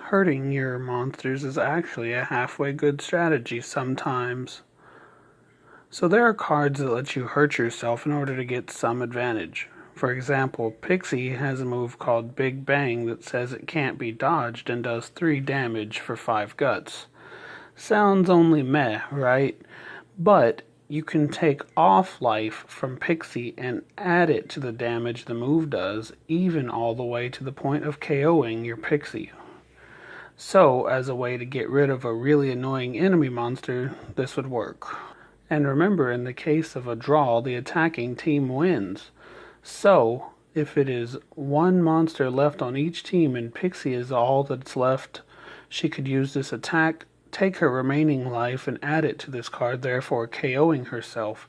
hurting your monsters is actually a halfway good strategy sometimes. So there are cards that let you hurt yourself in order to get some advantage. For example, Pixie has a move called Big Bang that says it can't be dodged and does 3 damage for 5 guts. Sounds only meh, right? But you can take off life from Pixie and add it to the damage the move does, even all the way to the point of KOing your Pixie. So, as a way to get rid of a really annoying enemy monster, this would work. And remember, in the case of a draw, the attacking team wins. So, if it is one monster left on each team and Pixie is all that's left, she could use this attack, take her remaining life, and add it to this card, therefore KOing herself.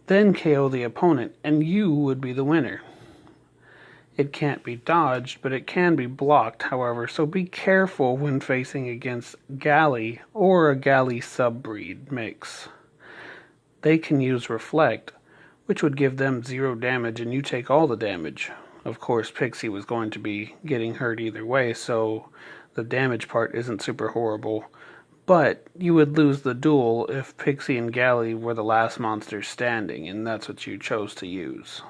Then KO the opponent, and you would be the winner. It can't be dodged, but it can be blocked, however, so be careful when facing against Galley or a Galley subbreed mix. They can use Reflect, which would give them 0 damage and you take all the damage. Of course, Pixie was going to be getting hurt either way, so the damage part isn't super horrible. But you would lose the duel if Pixie and Galley were the last monsters standing, and that's what you chose to use.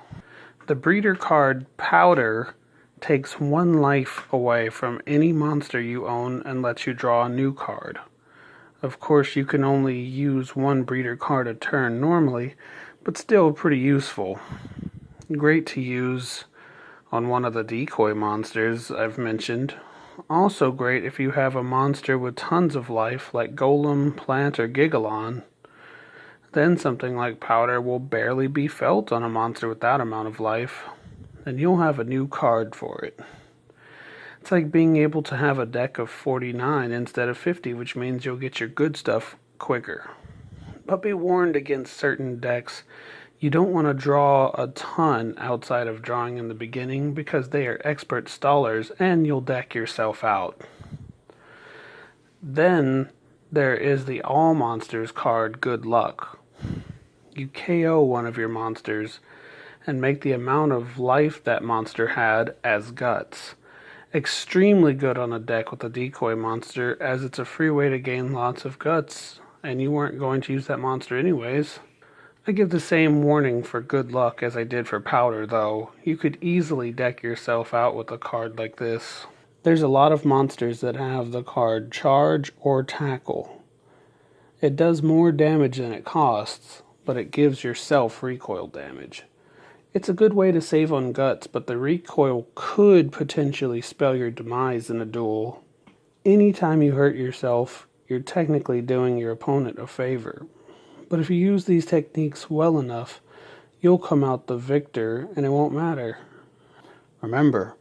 The breeder card Powder takes 1 life away from any monster you own and lets you draw a new card. Of course, you can only use 1 breeder card a turn normally, but still pretty useful. Great to use on one of the decoy monsters I've mentioned. Also great if you have a monster with tons of life like Golem, Plant, or Gigalon. Then something like Powder will barely be felt on a monster with that amount of life, and you'll have a new card for it. It's like being able to have a deck of 49 instead of 50, which means you'll get your good stuff quicker. But be warned against certain decks. You don't want to draw a ton outside of drawing in the beginning because they are expert stallers and you'll deck yourself out. Then there is the All Monsters card, Good Luck. You KO one of your monsters and make the amount of life that monster had as guts. Extremely good on a deck with a decoy monster, as it's a free way to gain lots of guts, and you weren't going to use that monster anyways. I give the same warning for Good Luck as I did for Powder, though. You could easily deck yourself out with a card like this. There's a lot of monsters that have the card Charge or Tackle. It does more damage than it costs, but it gives yourself recoil damage. It's a good way to save on guts, but the recoil could potentially spell your demise in a duel. Anytime you hurt yourself, you're technically doing your opponent a favor. But if you use these techniques well enough, you'll come out the victor and it won't matter. Remember,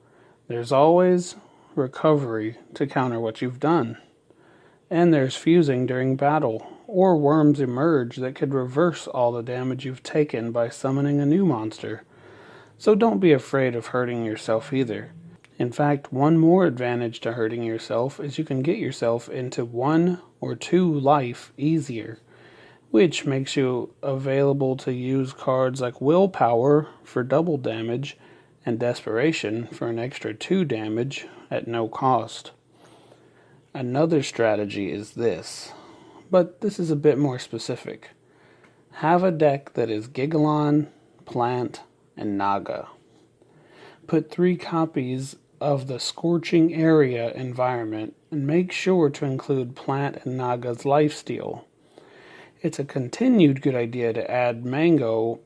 there's always recovery to counter what you've done. And there's fusing during battle, or worms emerge that could reverse all the damage you've taken by summoning a new monster. So don't be afraid of hurting yourself either. In fact, one more advantage to hurting yourself is you can get yourself into 1 or 2 life easier, which makes you available to use cards like Willpower for double damage and Desperation for an extra 2 damage at no cost. Another strategy is this, but this is a bit more specific. Have a deck that is Gigalon, Plant, and Naga. Put 3 copies of the Scorching Area environment and make sure to include Plant and Naga's lifesteal. It's a continued good idea to add Mango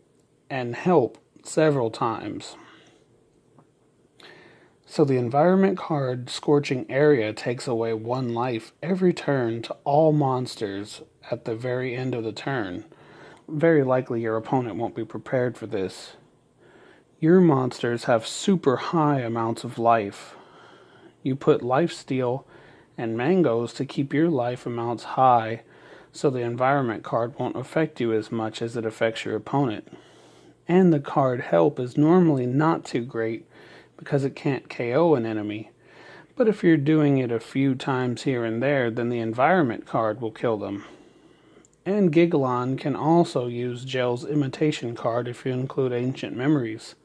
and Help several times. So the environment card Scorching Area takes away 1 life every turn to all monsters at the very end of the turn. Very likely your opponent won't be prepared for this. Your monsters have super high amounts of life. You put lifesteal and mangoes to keep your life amounts high, so the environment card won't affect you as much as it affects your opponent. And the card Help is normally not too great because it can't KO an enemy. But if you're doing it a few times here and there, then the environment card will kill them. And Gigalon can also use Gel's Imitation card if you include Ancient Memories.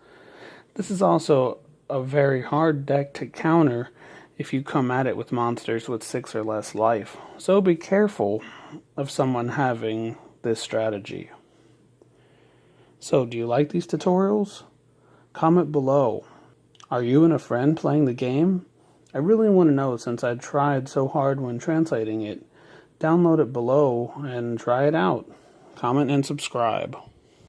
This is also a very hard deck to counter if you come at it with monsters with 6 or less life. So be careful of someone having this strategy. So, do you like these tutorials? Comment below. Are you and a friend playing the game? I really want to know since I tried so hard when translating it. Download it below and try it out. Comment and subscribe.